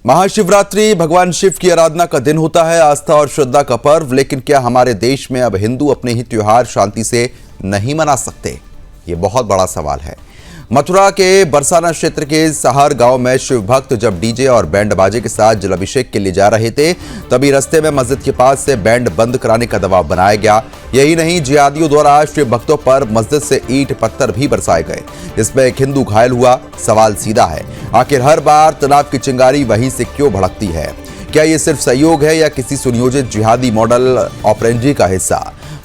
महाशिवरात्रि भगवान शिव की आराधना का दिन होता है, आस्था और श्रद्धा का पर्व। लेकिन क्या हमारे देश में अब हिंदू अपने ही त्योहार शांति से नहीं मना सकते? ये बहुत बड़ा सवाल है। मथुरा के बरसाना क्षेत्र के सहार गांव में शिव भक्त जब डीजे और बैंड बाजे के साथ जलाभिषेक के लिए जा रहे थे, तभी रास्ते में मस्जिद के पास से बैंड बंद कराने का दबाव बनाया गया। यही नहीं, जिहादियों द्वारा शिव भक्तों पर मस्जिद से ईंट पत्थर भी बरसाए गए, जिसमें एक हिंदू घायल हुआ। सवाल सीधा है, आखिर हर बार तनाव की चिंगारी वहीं से क्यों भड़कती है? क्या ये सिर्फ सहयोग है या किसी सुनियोजित जिहादी मॉडल ऑपरेंडी का हिस्सा?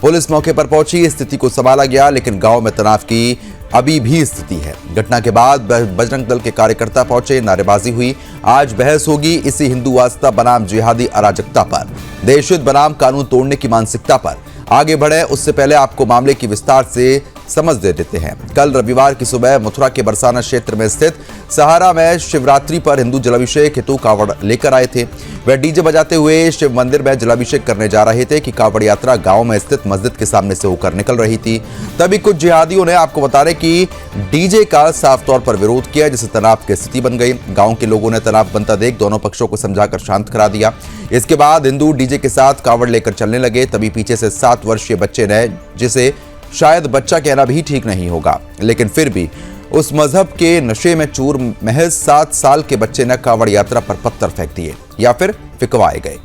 पुलिस मौके पर पहुंची, स्थिति को संभाला गया, लेकिन गांव में तनाव की अभी भी स्थिति है। घटना के बाद बजरंग दल के कार्यकर्ता पहुंचे, नारेबाजी हुई। आज बहस होगी इसी हिंदू आस्था बनाम जिहादी अराजकता पर, देशहित बनाम कानून तोड़ने की मानसिकता पर। आगे बढ़े उससे पहले आपको मामले की विस्तार से समझ दे देते हैं। कल रविवार की सुबह मथुरा के बरसाना क्षेत्र में स्थित सहारा में शिवरात्रि पर हिंदू जलाभिषेक हेतु कावड़ लेकर आए थे। वह डीजे बजाते हुए शिव मंदिर में जलाभिषेक करने जा रहे थे कि कावड़ यात्रा गांव में स्थित मस्जिद के सामने से होकर निकल रही थी। तभी कुछ जिहादियों ने, आपको बता रहे कि डीजे का साफ तौर पर विरोध किया, जिससे तनाव की स्थिति बन गई। गांव के लोगों ने तनाव बनता देख दोनों पक्षों को समझाकर शांत करा दिया। इसके बाद हिंदू डीजे के साथ कावड़ लेकर चलने लगे। तभी पीछे से 7 वर्षीय बच्चे ने, जिसे शायद बच्चा कहना भी ठीक नहीं होगा, लेकिन फिर भी उस मजहब के नशे में चूर महज 7 साल के बच्चे ने कावड़ यात्रा पर पत्थर फेंक दिए या फिर फिकवाए गए।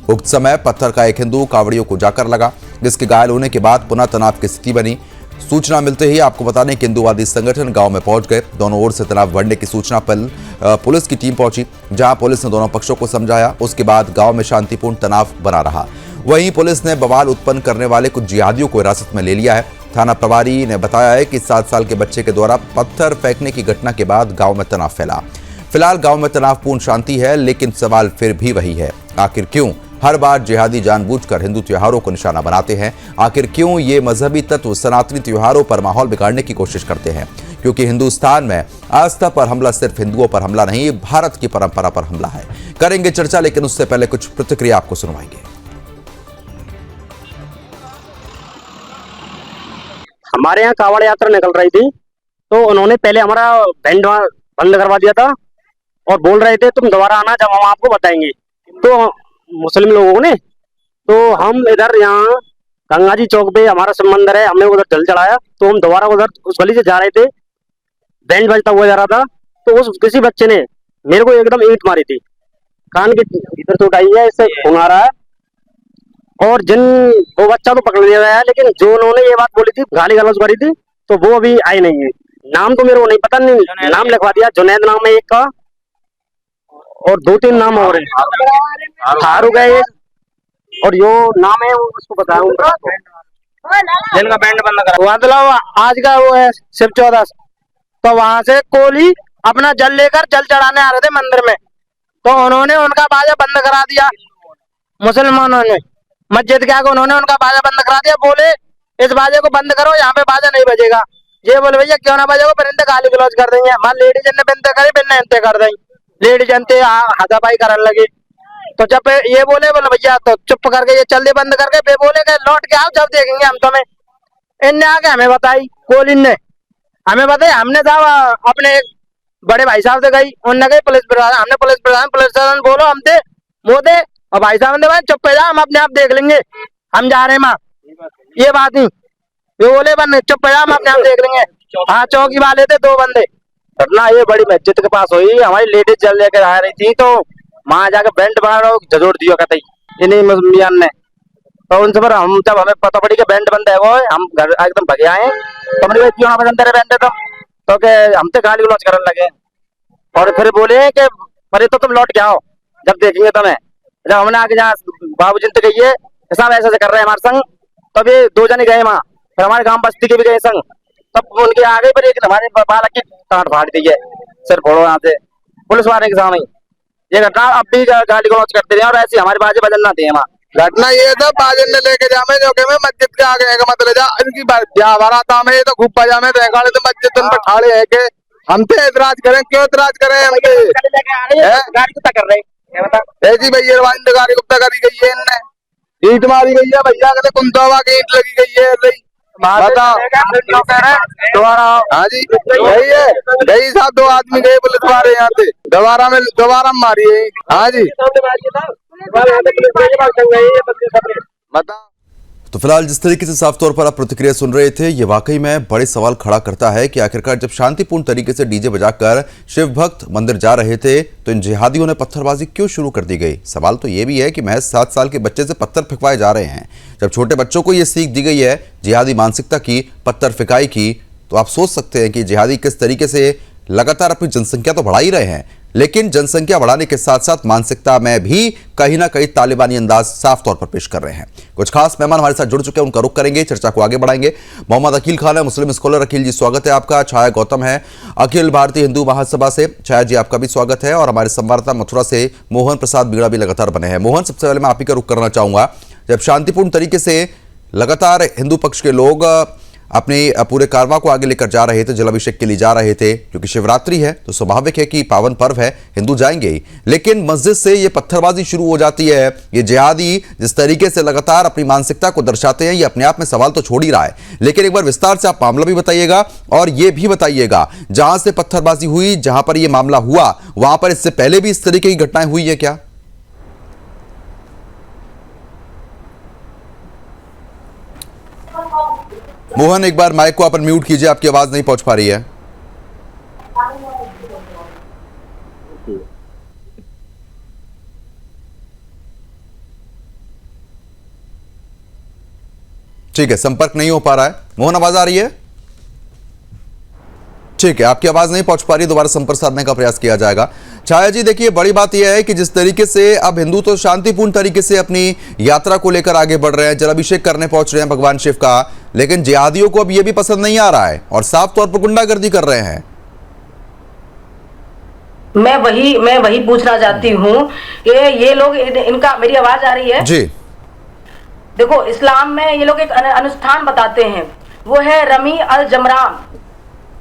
उक्त समय पत्थर का एक हिंदू कावड़ियों को जाकर लगा, जिसके घायल होने के बाद पुनः तनाव की स्थिति बनी। सूचना मिलते ही आपको बता दें कि हिंदूवादी संगठन गांव में पहुंच गए। दोनों ओर से तनाव बढ़ने की सूचना पर पुलिस की टीम पहुंची, जहां पुलिस ने दोनों पक्षों को समझाया। उसके बाद गांव में शांतिपूर्ण तनाव बना रहा। वहीं पुलिस ने बवाल उत्पन्न करने वाले कुछ जिहादियों को हिरासत में ले लिया है। थाना प्रभारी ने बताया है कि 7 साल के बच्चे के द्वारा पत्थर फेंकने की घटना के बाद गांव में तनाव फैला। फिलहाल गांव में तनावपूर्ण शांति है, लेकिन सवाल फिर भी वही है, आखिर क्यों हर बार जिहादी जानबूझकर हिंदू त्योहारों को निशाना बनाते हैं? आखिर क्यों ये मजहबी तत्व सनातनी त्योहारों पर माहौल बिगाड़ने की कोशिश करते हैं? क्योंकि हिंदुस्तान में आस्था पर हमला सिर्फ हिंदुओं पर हमला नहीं, भारत की परंपरा पर हमला है। करेंगे चर्चा, लेकिन उससे पहले कुछ प्रतिक्रिया आपको सुनवाएंगे। हमारे यहाँ कावड़ यात्रा निकल रही थी, तो उन्होंने पहले हमारा बैंड बंद करवा दिया था और बोल रहे थे तुम दोबारा आना जब हम आपको बताएंगे। तो मुस्लिम लोगों ने, तो हम इधर यहाँ गंगा जी चौक पे हमारा शिव मंदिर है, हमने उधर जल चढ़ाया। तो हम दोबारा उधर उस गली से जा रहे थे, बैंड बजता हुआ जा रहा था, तो उस किसी बच्चे ने मेरे को एकदम ईंट मारी थी, कान के इधर चोट आई है, इससे खून आ रहा है। और वो बच्चा तो पकड़ लिया गया है, लेकिन जो उन्होंने ये बात बोली थी, गाली गलौज करी थी, तो वो अभी आई नहीं है। नाम तो मेरे को नहीं पता, नहीं नाम लिखवा दिया। जुनैद नाम है एक का, और 2-3 नाम और हैं। फारूक है एक, और यो नाम है उसको बताया जिनका बैंड बंद करा। मतलब आज का वो है शिव 14, तो वहां से कोली अपना जल लेकर जल चढ़ाने आ रहे थे मंदिर में, तो उन्होंने उनका बाजा बंद करा दिया। मुसलमानों ने मस्जिद के आगे उन्होंने उनका बाजा बंद करा दिया। बोले इस बाजे को बंद करो, यहाँ पे बाजा नहीं बजेगा। ये बोले भैया क्यों ना बजेगा, फिर इनते गाली गलौज कर देंगे। हमारे लेडीज ने बिनते करे, बिन इनते कर देंगे। लेडीज जनते हाथापाई करने लगे, तो जब ये बोले भैया तो चुप करके ये चल दे बंद करके। फिर बोले कि लौट के आओ, जब देखेंगे हम तुम्हें। इनने आके हमें बताई, कोलिन ने हमें बताई। हमने साहब अपने बड़े भाई साहब से गई, उनने कही पुलिस प्रशासन, हमने पुलिस प्रशासन बोलो हम थे मोदे, और भाई साहब ने भाई चुप जा, हम अपने आप देख लेंगे, हम जा रहे हैं माँ, ये बात नहीं। ये बोले बन चुप जा, हम अपने आप देख लेंगे। हाँ, चौकी वाले थे 2 बंदे। घटना ये बड़ी मस्जिद के पास हुई। हमारी लेडीज जल लेकर आ रही थी, तो वहां जाके बैंड बना झजोड़ दिया कतई इन्हीं मुसलमान ने। तो उनसे पर हम जब हमें पता पड़ी कि बैंड बंद है, वो हम घर एकदम भगे आए। तो हमने क्यों ना बजाते रहे बैंड, तो के हम तो गाली गलौज करने लगे। और फिर बोले कि अरे तो तुम लौट के आओ, जब देखेंगे तुम्हें। जब हमने आगे जहाँ बाबू जिनते गई है साहब ऐसे कर रहे हैं हमारे संग, तब ये 2 जने गए वहाँ, फिर हमारे गांव बस्ती के भी गए संग, तब उनके आगे पर एक हमारे बालक की टाँट फाड़ दी है, सिर फोड़ो यहाँ से पुलिस वाले के सामने। ये घटना अब भी गाली गलौज करते रहे, और ऐसी हमारे बाजे बजन ना थे वहाँ। घटना ये था, बाजन ने लेके जामे जो के मैं मस्जिद के आगे का मतलब जा इनकी बारात में, ये तो खूब पजामे तो गाड़ी तो मस्जिद उन पर ठाड़े है के हम तो एतराज करें। क्यों एतराज करें? हम गाड़ी कुत्ता कर रहे ऐसी भैया गाड़ी गुप्ता करी गई है, इनने ईंट मारी गई है भैया, कहते कुंतवा की ईंट लगी गई है। बताओ दोबारा। हाँ जी यही है, यही साहब 2 आदमी गए पुलिस वाले यहाँ से, दोबारा मारी है। हाँ जी बताओ। तो फिलहाल जिस तरीके से साफ तौर पर आप प्रतिक्रिया सुन रहे थे, ये वाकई में बड़े सवाल खड़ा करता है कि आखिरकार जब शांतिपूर्ण तरीके से डीजे बजाकर शिव भक्त मंदिर जा रहे थे तो इन जिहादियों ने पत्थरबाजी क्यों शुरू कर दी गई। सवाल तो ये भी है कि महज 7 साल के बच्चे से पत्थर फेंकवाए जा रहे हैं। जब छोटे बच्चों को ये सीख दी गई है जिहादी मानसिकता की, पत्थर फेंकाई की, तो आप सोच सकते हैं कि जिहादी किस तरीके से लगातार अपनी जनसंख्या तो बढ़ा ही रहे हैं, लेकिन जनसंख्या बढ़ाने के साथ साथ मानसिकता में भी कहीं ना कहीं तालिबानी अंदाज साफ तौर पर पेश कर रहे हैं। कुछ खास मेहमान हमारे साथ जुड़ चुके हैं, उनका रुख करेंगे, चर्चा को आगे बढ़ाएंगे। मोहम्मद अकील खान है, मुस्लिम स्कॉलर। अकील जी स्वागत है आपका। छाया गौतम है अखिल भारतीय हिंदू महासभा से। छाया जी आपका भी स्वागत है। और हमारे संवाददाता मथुरा से मोहन प्रसाद बीड़ा भी लगातार बने हैं। मोहन, सबसे पहले मैं आप ही का रुख करना चाहूंगा। जब शांतिपूर्ण तरीके से लगातार हिंदू पक्ष के लोग अपने पूरे कारवां को आगे लेकर जा रहे थे, जलाभिषेक के लिए जा रहे थे, क्योंकि शिवरात्रि है तो स्वाभाविक है कि पावन पर्व है, हिंदू जाएंगे ही, लेकिन मस्जिद से ये पत्थरबाजी शुरू हो जाती है। ये जिहादी जिस तरीके से लगातार अपनी मानसिकता को दर्शाते हैं, ये अपने आप में सवाल तो छोड़ ही रहा है। लेकिन एक बार विस्तार से आप मामला भी बताइएगा और ये भी बताइएगा जहां से पत्थरबाजी हुई, जहां पर यह मामला हुआ, वहां पर इससे पहले भी इस तरीके की घटनाएं हुई है क्या? मोहन, एक बार माइक को अपन म्यूट कीजिए, आपकी आवाज नहीं पहुंच पा रही है। ठीक है, संपर्क नहीं हो पा रहा है। मोहन, आवाज आ रही है? ठीक है, आपकी आवाज नहीं पहुंच पा रही, दोबारा संपर्क साधने का प्रयास किया जाएगा। छाया जी, देखिए बड़ी बात यह है कि जिस तरीके से अब हिंदू तो शांतिपूर्ण तरीके से अपनी यात्रा को लेकर आगे बढ़ रहे हैं, जलाभिषेक करने पहुंच रहे हैं भगवान शिव का, लेकिन जिहादियों को अब यह भी पसंद नहीं आ रहा है और साफ तौर पर गुंडागर्दी कर रहे हैं। मैं वही पूछना चाहती हूँ कि ये लोग इनका, मेरी आवाज आ रही है जी? देखो, इस्लाम में ये लोग एक अनुष्ठान बताते हैं, वो है रमी अल जमरान।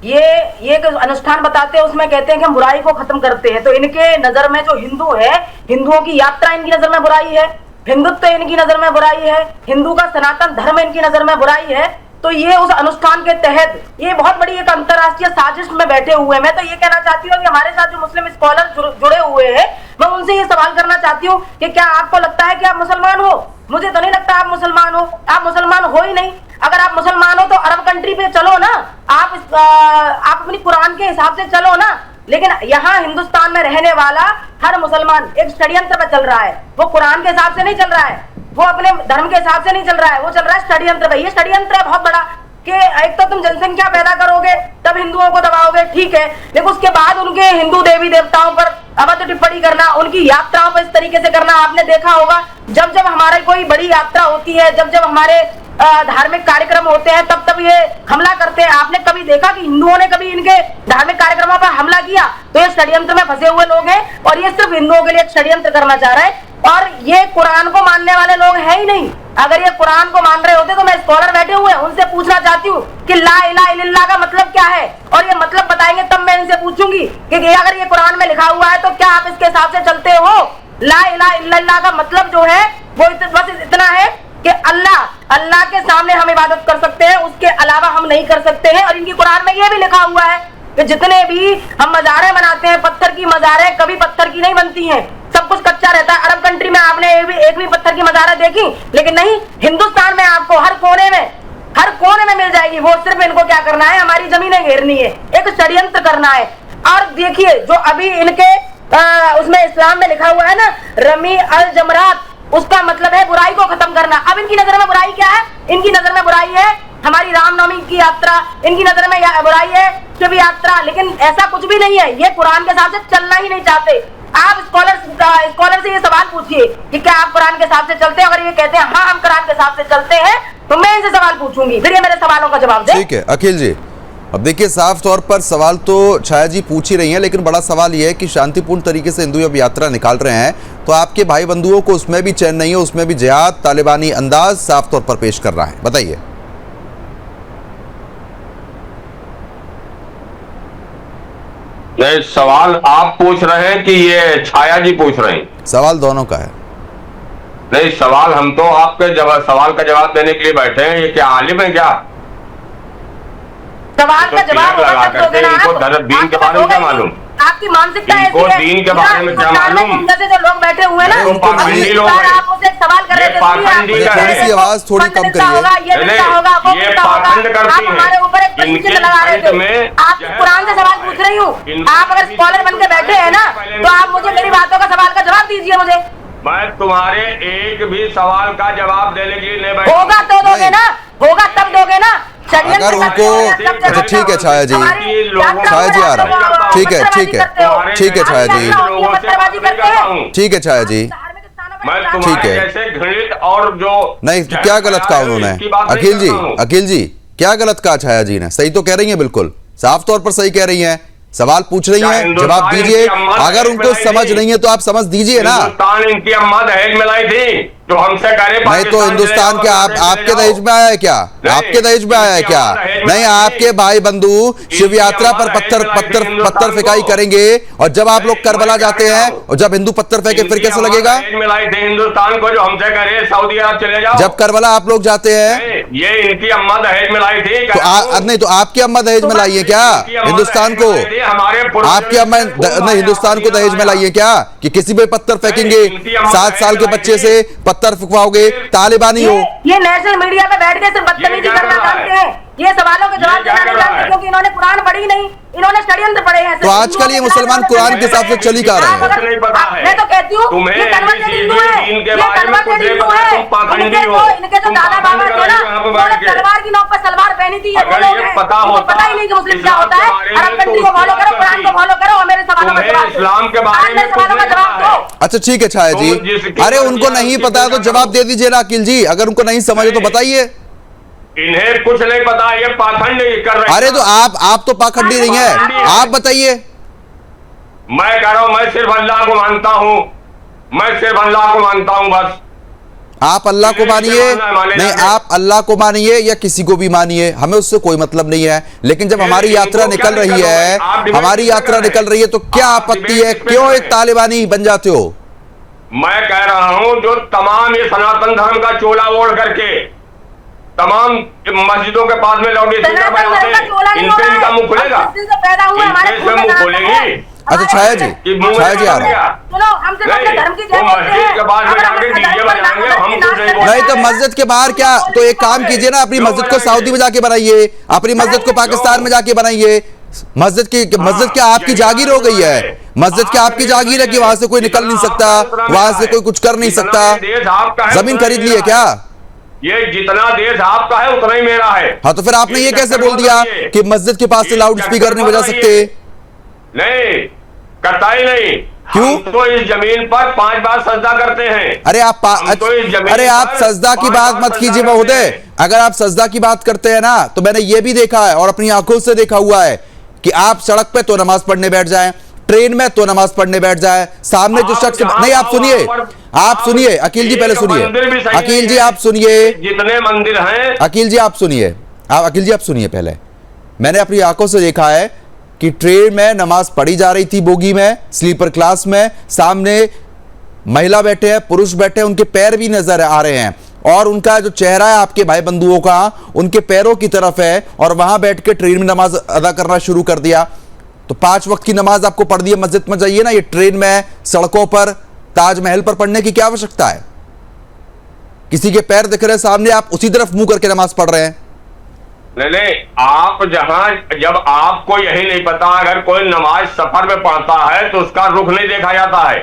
ये एक अनुष्ठान बताते हैं, उसमें कहते हैं कि हम बुराई को खत्म करते हैं। तो इनके नजर में जो हिंदू है, हिंदुओं की यात्रा इनकी नजर में बुराई है, हिंदुत्व इनकी नजर में बुराई है, हिंदू का सनातन धर्म इनकी नजर में बुराई है। तो ये उस अनुष्ठान के तहत ये बहुत बड़ी एक अंतरराष्ट्रीय साजिश में बैठे हुए हैं। मैं तो ये कहना चाहती हूँ कि हमारे साथ जो मुस्लिम स्कॉलर जुड़े हुए हैं, मैं उनसे ये सवाल करना चाहती हूँ कि क्या आपको लगता है कि आप मुसलमान हो? मुझे तो नहीं लगता आप मुसलमान हो। आप मुसलमान हो ही नहीं। अगर आप मुसलमान हो तो अरब कंट्री पे चलो ना, आप अपनी कुरान के हिसाब से चलो ना। लेकिन यहाँ हिंदुस्तान में रहने वाला हर मुसलमान एक षड्यंत्र पे चल रहा है। वो कुरान के हिसाब से नहीं चल रहा है, वो अपने धर्म के हिसाब से नहीं चल रहा है, वो चल रहा है षड्यंत्र पे। ये षड्यंत्र है बहुत बड़ा कि एक तो तुम जनसंख्या पैदा करोगे तब हिंदुओं को दबाओगे, ठीक है, लेकिन उसके बाद उनके हिंदू देवी देवताओं पर अभद्र टिप्पणी करना, उनकी यात्राओं पर इस तरीके से करना। आपने देखा होगा जब जब हमारी कोई बड़ी यात्रा होती है, जब जब हमारे धार्मिक कार्यक्रम होते हैं, तब तब ये हमला करते हैं। आपने कभी देखा कि हिंदुओं ने कभी इनके धार्मिक कार्यक्रमों पर हमला किया? तो ये षड्यंत्र में फंसे हुए लोग हैं और ये सिर्फ हिंदुओं के लिए एक षड्यंत्र करना चाह रहे हैं। और ये कुरान को मानने वाले लोग हैं ही नहीं। अगर ये कुरान को मान रहे होते तो मैं स्कॉलर बैठे हुए हैं, उनसे पूछना चाहती हूँ कि ला इलाहा इल्लल्लाह का मतलब क्या है, और ये मतलब बताएंगे तब मैं इनसे पूछूंगी कि अगर ये कुरान में लिखा हुआ है तो क्या आप इसके हिसाब से चलते हो? ला इलाहा इल्लल्लाह का मतलब जो है वो बस इतना है कि अल्लाह के सामने हम इबादत कर सकते हैं, उसके अलावा हम नहीं कर सकते हैं। और इनकी कुरान में ये भी लिखा हुआ है कि जितने भी हम मज़ारें बनाते हैं, पत्थर की मज़ारें कभी पत्थर की नहीं बनती हैं, सब कुछ कच्चा रहता है। अरब कंट्री में आपने एक भी पत्थर की मज़ारें देखी? लेकिन नहीं, हिंदुस्तान में आपको हर कोने में मिल जाएगी। वो सिर्फ इनको क्या करना है, हमारी जमीनें घेरनी है, एक षड्यंत्र करना है। और देखिए जो अभी इनके उसमें इस्लाम में लिखा हुआ है ना, रमी अल जमरात, उसका मतलब है बुराई को खत्म करना। अब इनकी नजर में बुराई क्या है? इनकी नजर में बुराई है हमारी रामनवमी की यात्रा, इनकी नजर में बुराई है शिव यात्रा। लेकिन ऐसा कुछ भी नहीं है, ये कुरान के हिसाब से चलना ही नहीं चाहते। आप स्कॉलर से ये सवाल पूछिए कि क्या आप कुरान के हिसाब से चलते हैं? अगर ये कहते हैं हाँ हम कुरान के हिसाब से चलते हैं, तो मैं इनसे सवाल पूछूंगी, फिर ये मेरे सवालों का जवाब दे। ठीक है अखिल जी, अब देखिए साफ तौर पर सवाल तो छाया जी पूछ ही रही हैं, लेकिन बड़ा सवाल यह है कि शांतिपूर्ण तरीके से हिंदू अब यात्रा निकाल रहे हैं, तो आपके भाई बंधुओं को उसमें भी चैन नहीं है, उसमें भी जिहाद तालिबानी अंदाज साफ तौर पर पेश कर रहा है। बताइए। नहीं, सवाल आप पूछ रहे हैं कि ये छाया जी पूछ रहे हैं? सवाल दोनों का है। नहीं, सवाल हम तो आपके सवाल का जवाब देने के लिए बैठे हैं। ये क्या आलिम है क्या? सवाल का जवाब होगा तब दोगे ना इनको दीन के बारे में क्या मालूम? आपकी मानसिकता इनको ऐसी है। दीन के बारे में क्या मालूम? जैसे जो लोग बैठे हुए हैं ना, उनको पाखंडी लोग हैं। आप मुझसे एक सवाल कर रहे थे, पाखंडी का थोड़ी सी आवाज थोड़ी कम करिए। ये होगा, वो ये मिलता होगा। पाखंड करती आप हमारे ऊपर एक हैं। प्रश्न लगा रहे इनके में थे। आप कुरान से सवाल पूछ रही हूँ। आप अगर स्कॉलर बन के बैठे हैं ना, तो आप मुझे मेरी बातों का सवाल का जवाब दीजिए मुझे। मैं तुम्हारे एक भी सवाल का जवाब देने के लिए नहीं बैठा। होगा तो दोगे ना, होगा तब दोगे ना। अगर उनको अच्छा ठीक है छाया जी, छाया जी आ रहा है, ठीक है ठीक है ठीक है छाया जी, ठीक है छाया जी, मैं ठीक तुम्हारे है। जैसे घृणित और जो नहीं तो क्या गलत कहा उन्होंने? अखिल जी क्या गलत कहा छाया जी ने? सही तो कह रही हैं, बिल्कुल साफ तौर पर सही कह रही हैं, सवाल पूछ रही हैं, जवाब दीजिए। अगर उनको समझ नहीं है तो आप समझ दीजिए ना। हिंदुस्तान इनकी अम्मा दहेज में लाई थी, तो हमसे करे नहीं तो हिंदुस्तान क्या आपके दहेज में आया है क्या? आपके दहेज में आया है क्या? नहीं, आपके भाई बंधु शिव यात्रा पर पत्थर फेंकाई करेंगे, और जब आप लोग करबला जाते हैं और जब हिंदू पत्थर फेंके फिर कैसे लगेगा? हिंदुस्तान को जो हमसे करे सऊदी अरब चले जाओ। जब करबला आप लोग जाते हैं, ये इनकी अम्मा दहेज में लाई थी तो नहीं तो आपकी अम्मा दहेज में लाई है क्या हिंदुस्तान को? आपकी अम्मा नहीं हिंदुस्तान को दहेज में लाई है क्या कि किसी भी पत्थर फेंकेंगे? 7 साल के बच्चे से पत्थर फुकवाओगे, तालिबानी हो। ये नेशनल मीडिया पे बैठ के सिर्फ बदतमीजी करना जानते हैं, ये सवालों के जवाब देना नहीं जानते, क्योंकि इन्होंने कुरान पढ़ी नहीं, इन्होंने षड्यंत्र पढ़े हैं। तो आजकल ये मुसलमान कुरान के हिसाब से चली का रहे हैं। मैं तो कहती हूँ ये कन्वर्टेड हिंदू है, ये कन्वर्टेड हिंदू है। इनके जो दादा बाबा थे ना, उन्होंने तलवार की नोक पर सलवार पहनी थी। ये लोग हैं, पता ही नहीं कि मुस्लिम क्या होता है। अरब कंट्री को फॉलो करो, कुरान को फॉलो करो, और मेरे सवालों का जवाब दो। इस्लाम के बारे में सवालों का जवाब दो। अच्छा ठीक है छाया जी, अरे उनको नहीं पता है तो जवाब दे दीजिए ना अखिल जी। अगर उनको नहीं समझे तो बताइए। इन्हें कुछ नहीं पता, ये पाखंड कर रहे हैं। अरे तो आप तो पाखंडी नहीं है, आप बताइए। मैं कह रहा हूं मैं सिर्फ अल्लाह को मानता हूं, मैं सिर्फ अल्लाह को मानता हूं बस। आप अल्लाह को मानिए, नहीं आप अल्लाह को मानिए या किसी को भी मानिए, हमें उससे कोई मतलब नहीं है। लेकिन जब हमारी यात्रा निकल रही है, हमारी यात्रा निकल रही है तो क्या आपत्ति है? क्यों एक तालिबानी बन जाते हो? मैं कह रहा हूं जो तमाम ये सनातन धर्म का चोला ओढ़ करके तमाम मस्जिदों के पास में लाउड स्पीकर बनाते हैं, इनसे इनका मुंह खुलेगा? इनसे मुंह खोलेंगी? अच्छा छाया जी, छाया जी आ रहा है। मस्जिद के पास में जाके डीजे बजाएंगे, हम कुछ नहीं बोलेंगे। नहीं तो मस्जिद के बाहर क्या, तो एक काम कीजिए ना, अपनी मस्जिद को सऊदी में जाके बनाइए, अपनी मस्जिद को पाकिस्तान में जाके बनाइए। मस्जिद क्या आपकी जागीर हो गई है? मस्जिद क्या आपकी जागीर है कि वहां से कोई निकल नहीं सकता, वहां से कोई कुछ कर नहीं सकता? जमीन खरीद ली है क्या? ये जितना देश आपका है उतना ही मेरा है। हाँ तो फिर आपने ये कैसे बोल दिया कि मस्जिद के पास से लाउड स्पीकर नहीं बजा सकते? नहीं करता ही नहीं। क्यों? हम तो इस जमीन पर 5 बार सजदा करते हैं। अरे आप सजदा की बात मत कीजिए महोदय। अगर आप सजदा की बात करते हैं ना, तो मैंने ये भी देखा है और अपनी आंखों से देखा हुआ है कि आप सड़क पे तो नमाज पढ़ने बैठ जाएं, ट्रेन में तो नमाज पढ़ने बैठ जाए, सामने जो शख्स नहीं, आप सुनिए अकील जी, पहले सुनिए अकील जी, आप सुनिए, जितने मंदिर हैं अकील जी आप सुनिए पहले। मैंने अपनी आंखों से देखा है कि ट्रेन में नमाज पढ़ी जा रही थी, बोगी में, स्लीपर क्लास में, सामने महिला बैठे हैं, पुरुष बैठे हैं, उनके पैर भी नजर आ रहे हैं और उनका जो चेहरा है आपके भाई बंधुओं का उनके पैरों की तरफ है, और वहां बैठ के ट्रेन में नमाज अदा करना शुरू कर दिया। तो 5 वक्त की नमाज आपको पढ़ दी है, मस्जिद में जाइए ना, ये ट्रेन में, सड़कों पर, ताजमहल पर पढ़ने की क्या आवश्यकता है? किसी के पैर दिख रहे हैं सामने, आप उसी तरफ मुंह करके नमाज पढ़ रहे हैं। नहीं, आप जब आपको यही नहीं पता, अगर कोई नमाज सफर में पढ़ता है तो उसका रुख नहीं देखा जाता है,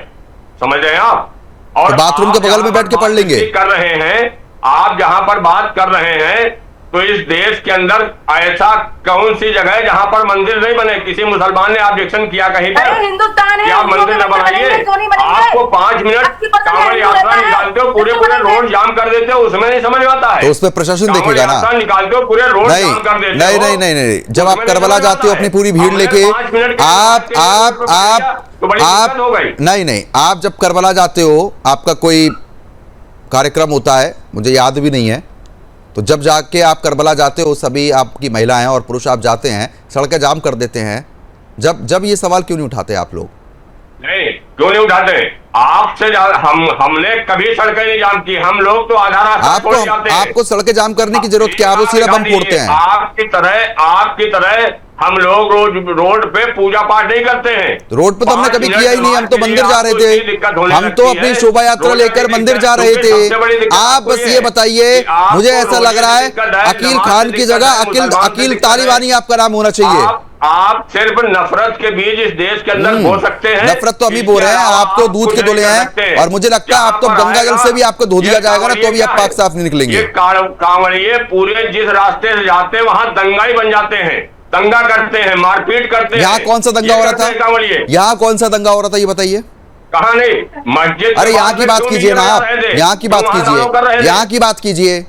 समझ रहे हैं आप? और तो बाथरूम के बगल में बैठ के पढ़ लेंगे। कर रहे हैं आप, जहां पर बात कर रहे हैं, तो इस देश के अंदर ऐसा कौन सी जगह है जहां पर मंदिर नहीं बने? किसी मुसलमान ने ऑब्जेक्शन किया कहीं पर? हिंदुस्तान है, आप मंदिर न बनाइए। आपको 5 मिनट कांवड़ यात्रा निकालते हो, पूरे रोड जाम कर देते हो, उसमें नहीं समझ आता है। तो उसमें प्रशासन देखेगा ना? निकालते हो, पूरे रोड जाम कर देते हो। नहीं, जब आप करबला जाते हो अपनी पूरी भीड़ लेके, आप जब करबला जाते हो, आपका कोई कार्यक्रम होता है, मुझे याद भी नहीं है, तो जब जाके आप करबला जाते हो, सभी आपकी महिलाएं और पुरुष आप जाते हैं, सड़कें जाम कर देते हैं, जब ये सवाल क्यों नहीं उठाते आप लोग? नहीं, क्यों नहीं उठाते? आपसे हमने कभी सड़कें नहीं जाम की। हम लोग तो आधा रास्ता छोड़ जाते हैं। आपको सड़कें जाम करने की जरूरत क्या है? वो सीधा बम फोड़ते हैं। आपकी तरह हम लोग रोड पे पूजा पाठ नहीं करते हैं। रोड पे तो हमने कभी किया ही नहीं। हम तो मंदिर जा रहे थे, हम तो अपनी शोभा यात्रा लेकर मंदिर जा रहे थे। आप बस ये बताइए, मुझे ऐसा लग रहा है अकील खान की जगह अकील तालिबानी आपका नाम होना चाहिए। आप सिर्फ नफरत के बीज इस देश के अंदर बो सकते हैं। नफरत तो अभी बो रहे हैं, आप तो दूध के धुले हैं, और मुझे लगता है आप तो गंगा जल से भी आपको धो दिया जाएगा ना, तो भी आप पाक साफ नहीं निकलेंगे। कांवड़िए पूरे जिस रास्ते से जाते हैं वहां दंगा ही बन जाते हैं, दंगा करते हैं, मारपीट करते हैं। यहाँ कौन सा दंगा हो रहा था? यहाँ कौन सा दंगा हो रहा था ये बताइए। कहाँ नहीं? मस्जिद। अरे यहाँ की बात कीजिए ना आप, यहाँ की बात कीजिए, यहाँ की बात कीजिए,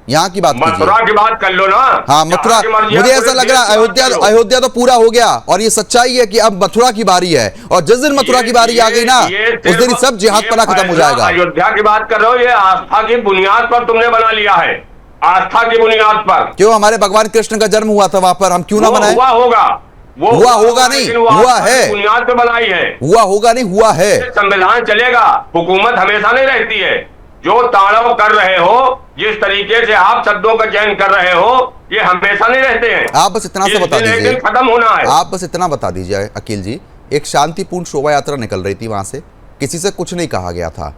यहाँ की बात कीजिए। मथुरा की बात कर लो ना। हाँ मथुरा, मुझे ऐसा लग रहा है अयोध्या तो पूरा हो गया, और ये सच्चाई है कि अब मथुरा की बारी है, और जिस दिन मथुरा की बारी आ गई ना, उस दिन सब जिहाद पना खत्म हो जाएगा। अयोध्या की बात कर रहे हो, ये आस्था की बुनियाद पर तुमने बना लिया है, आस्था की बुनियाद पर। क्यों? हमारे भगवान कृष्ण का जन्म हुआ था वहां पर, हम क्यों ना बनाए? हुआ होगा, हुआ होगा नहीं, हुआ है। बुनियाद पे बनाई है। हुआ होगा नहीं, हुआ है। संविधान चलेगा, हुकूमत हमेशा नहीं रहती है। जो ताड़व कर रहे हो, जिस तरीके से आप शब्दों का चयन कर रहे हो, ये हमेशा नहीं रहते हैं। आप बस इतना सा बता दीजिए, खत्म होना है। आप बस इतना बता दीजिए अकील जी, एक शांतिपूर्ण शोभा यात्रा निकल रही थी वहां से, किसी से कुछ नहीं कहा गया था।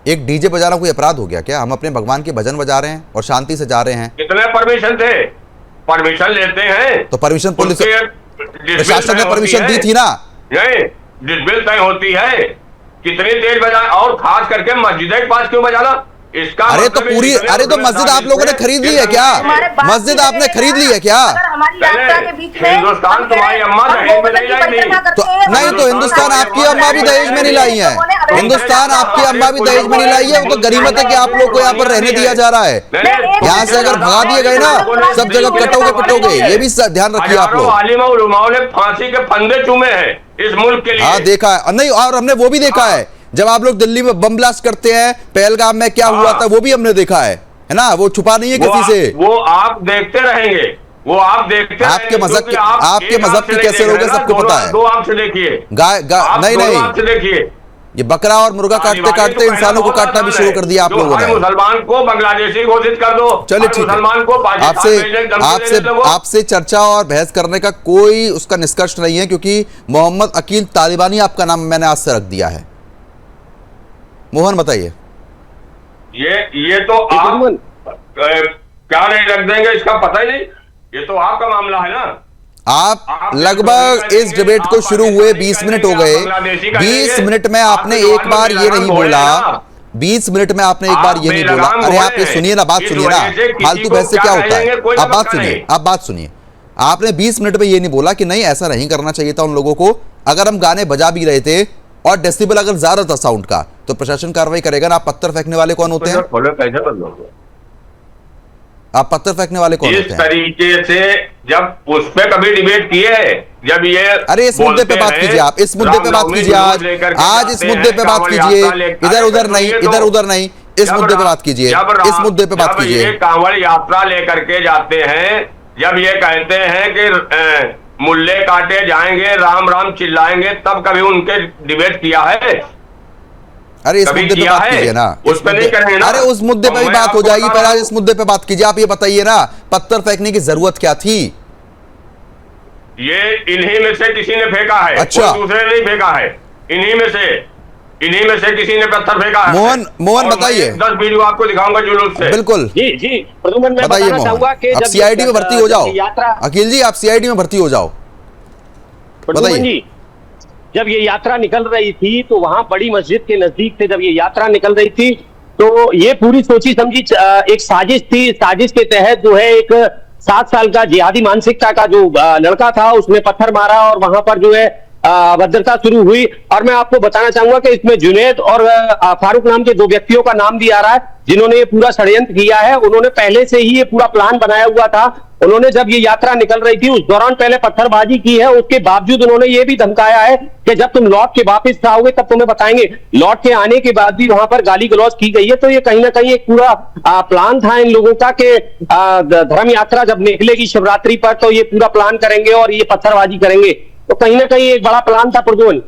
एक डीजे बजाना कोई अपराध हो गया क्या? हम अपने भगवान के भजन बजा रहे हैं और शांति से जा रहे हैं। कितने परमिशन थे? परमिशन लेते हैं तो परमिशन पुलिस प्रशासन ने परमिशन दी थी ना? नहीं, डिसबिल तय होती है कितनी तेज बजाए, और खास करके मस्जिद के पास क्यों बजाना? इसका अरे तो पूरी, अरे तो मस्जिद आप लोगों ने खरीद ली है क्या? मस्जिद आपने खरीद ली है क्या? हिंदुस्तान तुम्हारी अम्मा दहेज में नहीं लाई तो नहीं, तो हिंदुस्तान आपकी अम्मा भी दहेज में नहीं लाई है। हिंदुस्तान आपकी अम्मा भी दहेज में नहीं लाई है। वो तो गनीमत है कि आप लोग को यहाँ पर रहने दिया जा रहा है। यहाँ से अगर भगा दिए गए ना, सब जगह कटोगे पिटोगे, ये भी आध्यान रखिए आप लोग। ने फांसी के फंदे चूमे हैं इस मुल्क के लिए। हाँ देखा है, नहीं और हमने वो भी देखा है जब आप लोग दिल्ली में बम ब्लास्ट करते हैं, पहलगाम में क्या हुआ था वो भी हमने देखा है ना? वो छुपा नहीं है किसी से। वो आप देखते रहेंगे, वो आप देखते आपके मजहब की कैसे लोगे सबको पता है। दो आंख से देखिए, नहीं देखिए, ये बकरा और मुर्गा काटते काटते इंसानों को काटना भी शुरू कर दिया आप लोगों ने। मुसलमान को बांग्लादेशी घोषित कर दो। चलिए ठीक है, आपसे चर्चा और बहस करने का कोई उसका निष्कर्ष नहीं है, क्योंकि मोहम्मद अकील तालिबानी आपका नाम मैंने आज से रख दिया है। मोहन बताइए। ये तो आप क्या नहीं रख देंगे इसका पता ही नहीं, ये तो आपका मामला है ना। आप लगभग इस डिबेट को शुरू हुए 20 मिनट हो गए। 20 मिनट में आपने एक बार ये नहीं बोला, 20 मिनट में आपने एक बार ये नहीं बोला। अरे आप ये सुनिए ना, बात सुनिए ना, फालतू बहस से क्या होता है? आप बात सुनिए, आप बात सुनिए। आपने 20 मिनट में ये नहीं बोला कि नहीं ऐसा नहीं करना चाहिए था उन लोगों को। अगर हम गाने बजा भी रहे थे और डेसिबल अगर ज्यादा था साउंड का, तो प्रशासन कार्रवाई करेगा ना। आप पत्थर फेंकने वाले कौन होते हैं? आप पत्थर फेंकने वाले कौन होते हैं? इस तरीके से जब उस पे कभी डिबेट किए, जब ये अरे इस मुद्दे पे बात कीजिए, आप इस मुद्दे पे बात कीजिए, आज इस मुद्दे पे बात कीजिए, इधर उधर नहीं, इधर उधर नहीं, इस मुद्दे पे बात कीजिए, इस मुद्दे पे बात कीजिए। कांवड़ यात्रा लेकर के जाते हैं, जब ये कहते हैं कि मुल्ले काटे जाएंगे, राम राम चिल्लाएंगे, तब कभी उनके डिबेट किया है? अरे इस मुद्दे पे बात कीजिए ना, उस पे नहीं करेंगे ना। अरे उस मुद्दे पे भी बात हो जाएगी, पहले इस मुद्दे पे बात कीजिए। आप ये बताइए ना, पत्थर फेंकने की जरूरत क्या थी? ये इन्हीं में से किसी ने फेंका है, अच्छा, दूसरे ने नहीं फेंका है। इन्हीं में से किसी ने पत्थर फेंका है। मोहन बताइए। 10 वीडियो आपको दिखाऊंगा जुलूस से। बिल्कुल जी प्रदुमन, मैं बताना चाहूंगा कि आप सीआईडी में भर्ती हो जाओ। अखिल जी आप सीआईडी में भर्ती हो जाओ। बताइए। जब ये यात्रा निकल रही थी तो वहां बड़ी मस्जिद के नजदीक थे, जब ये यात्रा निकल रही थी तो ये पूरी सोची समझी एक साजिश थी। साजिश के तहत जो है एक 7 साल का जिहादी मानसिकता का जो लड़का था, उसने पत्थर मारा और वहां पर जो है अभद्रता शुरू हुई। और मैं आपको बताना चाहूंगा कि इसमें जुनैद और फारूक नाम के 2 व्यक्तियों का नाम भी आ रहा है, जिन्होंने ये पूरा षड्यंत्र किया है। उन्होंने पहले से ही ये पूरा प्लान बनाया हुआ था। उन्होंने जब ये यात्रा निकल रही थी उस दौरान पहले पत्थरबाजी की है, उसके बावजूद उन्होंने ये भी धमकाया है कि जब तुम लौट के वापस आओगे तब तुम्हें बताएंगे। लौट के आने के बाद भी वहां पर गाली गलौज की गई है। तो ये कहीं ना कहीं एक पूरा प्लान था इन लोगों का कि धर्म यात्रा जब निकलेगी शिवरात्रि पर तो ये पूरा प्लान करेंगे और ये पत्थरबाजी करेंगे। तो कहीं ना कहीं एक बड़ा प्लान था प्रज्वल।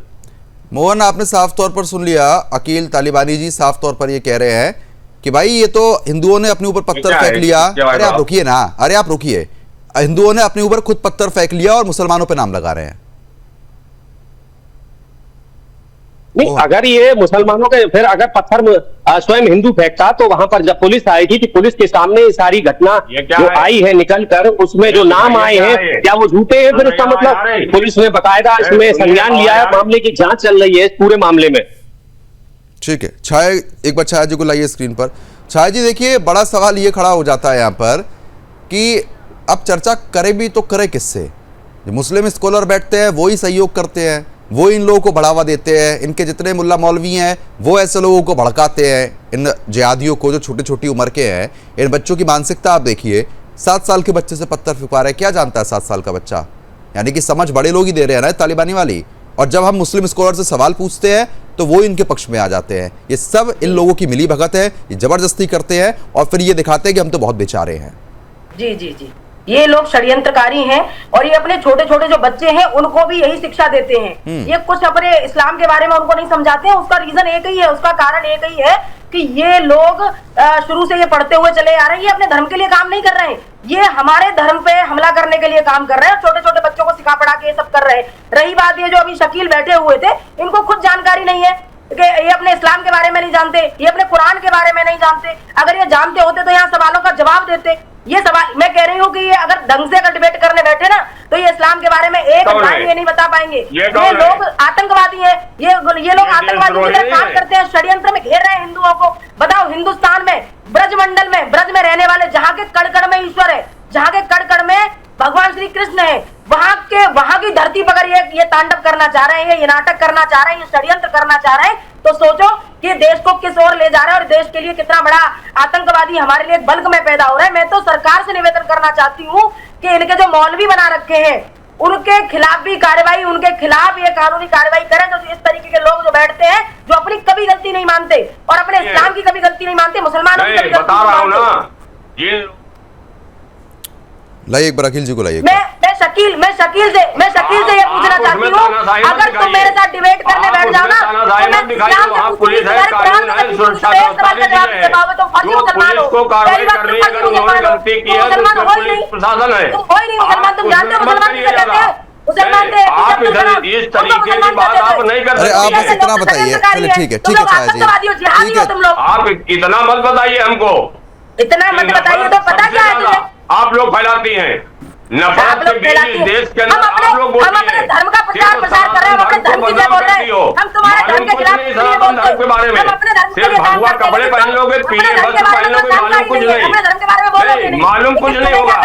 मोहन, आपने साफ तौर पर सुन लिया, अकील तालिबानी जी साफ तौर पर ये कह रहे हैं कि भाई ये तो हिंदुओं ने अपने ऊपर पत्थर फेंक लिया। अरे आप रुकिए ना, अरे आप रुकिए, हिंदुओं ने अपने ऊपर खुद पत्थर फेंक लिया और मुसलमानों पे नाम लगा रहे हैं। नहीं, अगर ये मुसलमानों के, फिर अगर पत्थर स्वयं हिंदू फेंकता तो वहां पर जब पुलिस आएगी कि पुलिस के सामने ये सारी घटना जो आई है निकल कर, उसमें जो नाम आए हैं क्या वो झूठे हैं? फिर उसका मतलब पुलिस ने बकायदा इसमें संज्ञान लिया है, मामले की जांच चल रही है इस पूरे मामले में। ठीक है, छाया, एक बार छाया जी को लाइए स्क्रीन पर। छाया जी देखिए, बड़ा सवाल ये खड़ा हो जाता है यहाँ पर कि अब चर्चा करे भी तो करे किससे? मुस्लिम स्कॉलर बैठते हैं, वो ही सहयोग करते हैं, वो इन लोगों को बढ़ावा देते हैं, इनके जितने मुल्ला मौलवी हैं वो ऐसे लोगों को भड़काते हैं, इन जिहादियों को जो छोटी छोटी उम्र के हैं। इन बच्चों की मानसिकता आप देखिए, 7 साल के बच्चे से पत्थर फेंकवा रहे हैं, क्या जानता है 7 साल का बच्चा? यानी कि समझ बड़े लोग ही दे रहे हैं ना तालिबानी वाली। और जब हम मुस्लिम स्कॉलर से सवाल पूछते हैं तो वो इनके पक्ष में आ जाते हैं। ये सब इन लोगों की मिली भगत है, ये जबरदस्ती करते हैं और फिर ये दिखाते हैं कि हम तो बहुत बेचारे हैं। जी जी जी, ये लोग षड्यंत्रकारी हैं और ये अपने छोटे छोटे जो बच्चे हैं उनको भी यही शिक्षा देते हैं। ये कुछ अपने इस्लाम के बारे में उनको नहीं समझाते हैं। उसका रीजन एक ही है, उसका कारण एक ही है कि ये लोग शुरू से ये पढ़ते हुए चले आ रहे हैं, ये अपने धर्म के लिए काम नहीं कर रहे हैं, ये हमारे धर्म पे हमला करने के लिए काम कर रहे हैं। छोटे छोटे बच्चों को सिखा पढ़ा के ये सब कर रहे हैं। रही बात ये जो अभी शकील बैठे हुए थे, इनको खुद जानकारी नहीं है कि ये अपने इस्लाम के बारे में नहीं जानते, ये अपने कुरान के बारे में नहीं जानते। अगर ये जानते होते तो यहाँ सवालों का जवाब देते। ये सवाल मैं कह रही हूँ कि ये अगर ढंग से अगर डिबेट करने बैठे ना तो ये इस्लाम के बारे में एक लाइन ये नहीं बता पाएंगे। ये लोग आतंकवादी हैं, ये लोग आतंकवादी की तरह काम करते हैं, षड्यंत्र में घेर रहे हैं हिंदुओं को। बताओ, हिंदुस्तान में ब्रज मंडल में, ब्रज में रहने वाले, जहाँ के कण कण में ईश्वर है, जहाँ के कण कण में भगवान श्री कृष्ण है, वहां की धरती पर अगर ये तांडव करना चाह रहे हैं, ये नाटक करना चाह रहे हैं, ये षड्यंत्र करना चाह रहे हैं, तो सोचो कि देश को किस ओर ले जा रहा है और देश के लिए कितना बड़ा आतंकवादी हमारे लिए बल्क में पैदा हो रहा है। मैं तो सरकार से निवेदन करना चाहती हूँ कि इनके जो मौलवी बना रखे हैं उनके खिलाफ भी कार्रवाई, उनके खिलाफ ये कानूनी कार्रवाई करें। जो इस तरीके के लोग जो बैठते हैं, जो अपनी कभी गलती नहीं मानते और अपने इस्लाम की कभी गलती नहीं मानते, मुसलमानों की कभी गलती नहीं मानते। लाइए एक बार अखिल जी को लाइए। मैं शकील से ये पूछना चाहती हूँ, अगर तुम मेरे साथ डिबेट करने बैठ जाओ ना तो मैं इस्लाम से पुलिस है, कानून है, सुरक्षा प्रशासन है। मुसलमान तुम जानते हो मुसलमान किसे कहते हैं? मुसलमान आप इधर इस तरीके की बात आप नहीं कर सकते। आप बस इतना बताइए, चलिए ठीक है, ठीक है छाया जी, ठीक है, तुम लोग आप इतना मत बताइए हमको, इतना मत बताइए। तो पता क्या है तुझे? आप लोग फैलाती हैं नफरत के बीज देश के अंदर। आप लोग हम अपने धर्म का प्रचार कर रहे हैं, हम अपने धर्म की जय बोल रहे हैं, हम तुम्हारे धर्म के खिलाफ नहीं बोलते। के बारे में हम अपने धर्म के सिर्फ भगवा कपड़े पहन लोगे, पीले वस्त्र पहन लोगे, मालूम कुछ नहीं, मालूम कुछ नहीं होगा।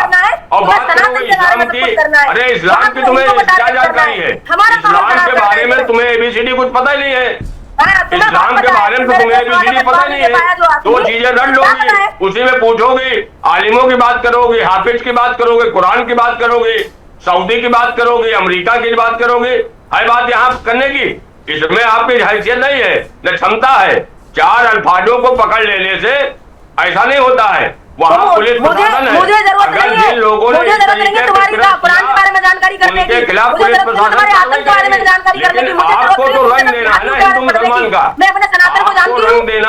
और बात करोगे इस्लाम की, अरे इस्लाम की तुम्हें क्या जानकारी है? इस्लाम के बारे में तुम्हें ABCD कुछ पता ही नहीं है। इस्लाम के बारे में तो तुम्हें ABCD पता नहीं है। 2 चीजें रट लोगी, उसी में पूछोगी, आलिमों की बात करोगे, हाफिज की बात करोगे, कुरान की बात करोगे, सऊदी की बात करोगे, अमेरिका की बात करोगे। है बात यहाँ करने की, इसमें आपकी हैसियत नहीं है, न क्षमता है। 4 अल्फाजों को पकड़ लेने से ऐसा नहीं होता है। वहाँ पुलिस प्रशासन है। मुझे जरूरत नहीं है, मुझे जरूरत नहीं है तुम्हारी कुरान के बारे में जानकारी करने की, खिलाफ पुलिस प्रशासन आतंक के बारे में जानकारी करने की। मुझे आपको तो रंग देना है ना हिंदू मुसलमान का। मैं अपने सनातन को जानती हूँ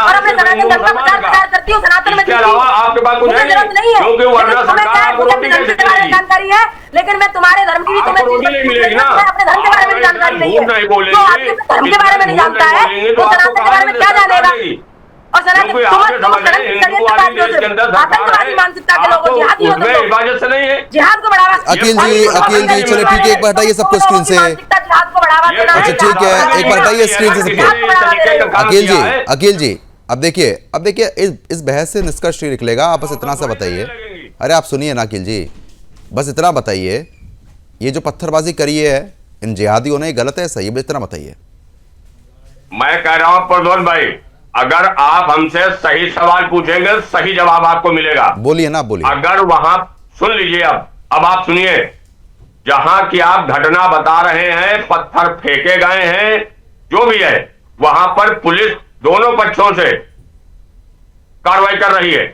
और अपने सनातन धर्म का प्रचार करती हूँ। सनातन में इसके अलावा आपके पास कुछ जरूरत नहीं है, क्योंकि वरना सरकार आपको रोटी कैसे देगी? जानकारी है, लेकिन मैं तुम्हारे धर्म की रोटी नहीं मिलेगी ना। अपने धर्म के बारे में जानकारी नहीं है, तो आपके धर्म के बारे में नहीं जानता है तो सनातन के बारे में क्या जानेगा? और आतंकवादी मानसिकता के लोग हिफाजत से नहीं है, जिहाद को बढ़ावा। अकील जी चलिए ठीक है, एक बार हटाइए सबको स्क्रीन से। अच्छा ठीक है, एक बार हटाइए स्क्रीन से सबको। अकील जी अब देखिए इस बहस से निष्कर्ष निकलेगा। आप बस इतना सा बताइए, अरे आप सुनिए ना अकील जी, बस इतना बताइए, ये जो पत्थरबाजी करी है इन जिहादियों ने, गलत है सही है? इतना बताइए। मैं कह रहा हूं प्रद्योत भाई, अगर आप हमसे सही सवाल पूछेंगे सही जवाब आपको मिलेगा। बोलिए ना, बोलिए। अगर वहां सुन लीजिए, अब आप सुनिए, जहां की आप घटना बता रहे हैं, पत्थर फेंके गए हैं, जो भी है, वहां पर पुलिस दोनों पक्षों से कार्रवाई कर रही है।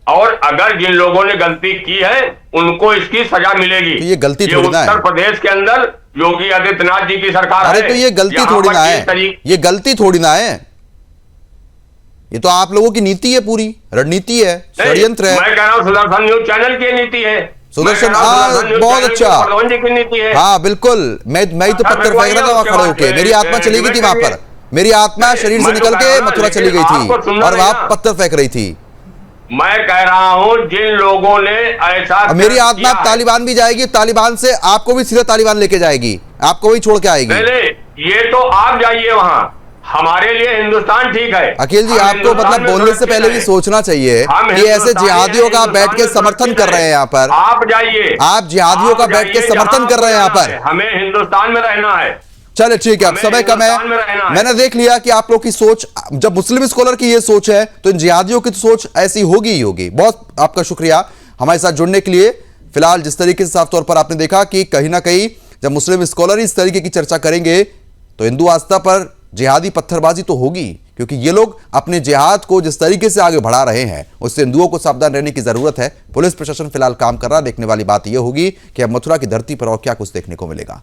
और अगर जिन लोगों ने गलती की है उनको इसकी सजा मिलेगी। तो ये गलती थोड़ी ना है। उत्तर प्रदेश के अंदर योगी आदित्यनाथ जी की सरकार अरे है। तो ये गलती थोड़ी ना है, ये गलती थोड़ी ना है, ये तो आप लोगों की नीति है, पूरी रणनीति है, षड्यंत्र है। मैं कह रहा हूँ सुदर्शन न्यूज चैनल की नीति है। सुदर्शन, बहुत अच्छा, की नीति है। हाँ बिल्कुल, मैं तो पत्थर फेंक रहा था वहां खड़े होके, मेरी आत्मा चली गई थी वहां पर, मेरी आत्मा शरीर से निकल के मथुरा चली गई थी और वहां पत्थर फेंक रही थी। मैं कह रहा हूं जिन लोगों ने ऐसा, मेरी आत्मा तालिबान भी जाएगी, तालिबान से आपको भी सीधा तालिबान लेके जाएगी, आपको वही छोड़ के आएगी। ये तो आप जाइए वहां, हमारे लिए हिंदुस्तान ठीक है। अखिल जी, आपको मतलब बोलने से पहले भी सोचना चाहिए कि ऐसे जिहादियों का बैठ के समर्थन कर रहे हैं यहाँ पर, आप जाइए, आप जिहादियों का बैठ के समर्थन कर रहे हैं यहाँ पर। हमें हिंदुस्तान में रहना है। चले ठीक है, अब समय कम है, मैंने देख लिया कि आप लोग की सोच, जब मुस्लिम स्कॉलर की ये सोच है तो इन जिहादियों की तो सोच ऐसी होगी ही होगी। बहुत आपका शुक्रिया हमारे साथ जुड़ने के लिए। फिलहाल जिस तरीके से साफ तौर पर आपने देखा कि कहीं ना कहीं जब मुस्लिम स्कॉलर इस तरीके की चर्चा करेंगे तो हिंदू आस्था पर जिहादी पत्थरबाजी तो होगी, क्योंकि ये लोग अपने जिहाद को जिस तरीके से आगे बढ़ा रहे हैं उससे हिंदुओं को सावधान रहने की जरूरत है। पुलिस प्रशासन फिलहाल काम कर रहा है, देखने वाली बात यह होगी कि अब मथुरा की धरती पर और क्या कुछ देखने को मिलेगा।